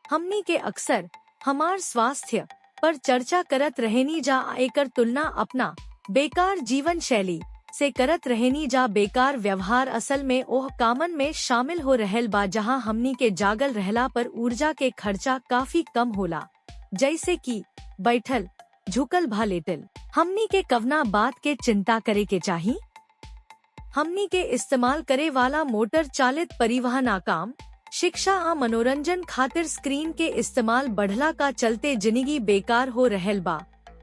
हमनी के अक्सर हमार स्वास्थ्य पर चर्चा करत रहेनी जा, एकर तुलना अपना बेकार जीवन शैली से करत रहेनी जा। बेकार व्यवहार असल में ओह कामन में शामिल हो रहल बा जहां हमनी के जागल रहला पर ऊर्जा के खर्चा काफी कम होला, जैसे कि बैठल, झुकल भा लेटल। हमनी के कवना बात के चिंता करे के चाही? हमनी के इस्तेमाल करे वाला मोटर चालित परिवहन आकाम, शिक्षा आ मनोरंजन खातिर स्क्रीन के इस्तेमाल बढ़ला का चलते जिंदगी बेकार हो रहल बा।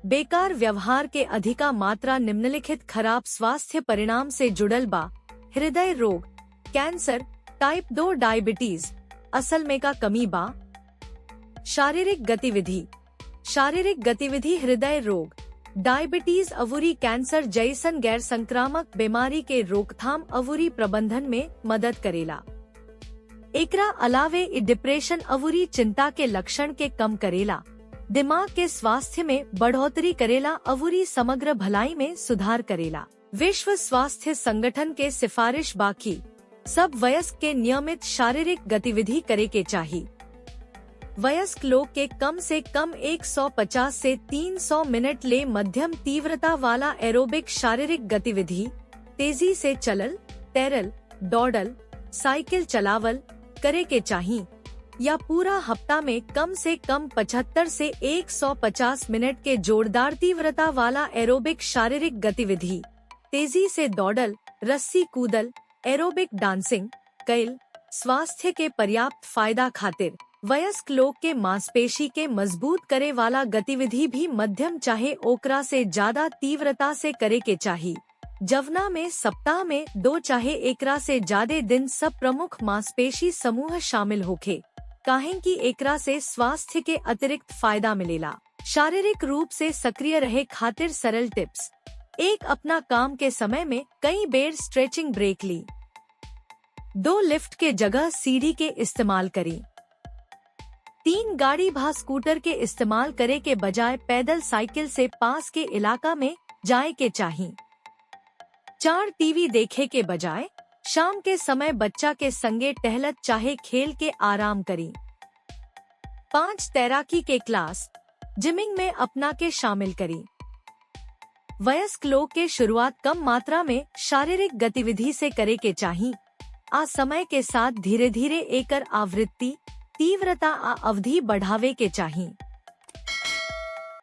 बेकार व्यवहार के अधिका मात्रा निम्नलिखित खराब स्वास्थ्य परिणाम से जुड़ल बा: हृदय रोग, कैंसर, टाइप 2 डायबिटीज, असल में का कमी बा। शारीरिक गतिविधि हृदय रोग, डायबिटीज अवूरी कैंसर जैसन गैर संक्रामक बीमारी के रोकथाम अवूरी प्रबंधन में मदद करेला। एकरा अलावे डिप्रेशन अवूरी चिंता के लक्षण के कम करेला, दिमाग के स्वास्थ्य में बढ़ोतरी करेला अवूरी समग्र भलाई में सुधार करेला। विश्व स्वास्थ्य संगठन के सिफारिश बाकी सब वयस्क के नियमित शारीरिक गतिविधि करे के चाहिए। वयस्क लोग के कम से कम 150 से 300 मिनट ले मध्यम तीव्रता वाला एरोबिक शारीरिक गतिविधि, तेजी से चलल, तैरल, दौड़ल, साइकिल चलावल करे के चाहिए, या पूरा हफ्ता में कम से कम 75 से 150 मिनट के जोरदार तीव्रता वाला एरोबिक शारीरिक गतिविधि, तेजी से दौड़ल, रस्सी कूदल, एरोबिक डांसिंग कैल। स्वास्थ्य के पर्याप्त फायदा खातिर वयस्क लोग के मांसपेशी के मजबूत करे वाला गतिविधि भी मध्यम चाहे ओकरा से ज्यादा तीव्रता से करे के चाहिए। जवना में सप्ताह में 2 चाहे एकरा से ज्यादा दिन सब प्रमुख मांसपेशी समूह शामिल होखे, काहे कि एकरा से स्वास्थ्य के अतिरिक्त फायदा मिलेला। शारीरिक रूप से सक्रिय रहे खातिर सरल टिप्स: 1. अपना काम के समय में कई बेर स्ट्रेचिंग ब्रेक ली। 2. लिफ्ट के जगह सीढ़ी के इस्तेमाल करी। 3. गाड़ी भा स्कूटर के इस्तेमाल करे के बजाय पैदल साइकिल से पास के इलाका में जाए के चाहिए। 4. टीवी देखे के बजाय शाम के समय बच्चा के संगे टहलत चाहे खेल के आराम करी। 5. तैराकी के क्लास, जिमिंग में अपना के शामिल करी। वयस्क लोग के शुरुआत कम मात्रा में शारीरिक गतिविधि से करे के चाहिए, आ समय के साथ धीरे धीरे एकर आवृत्ति, तीव्रता आ अवधि बढ़ावे के चाहिए।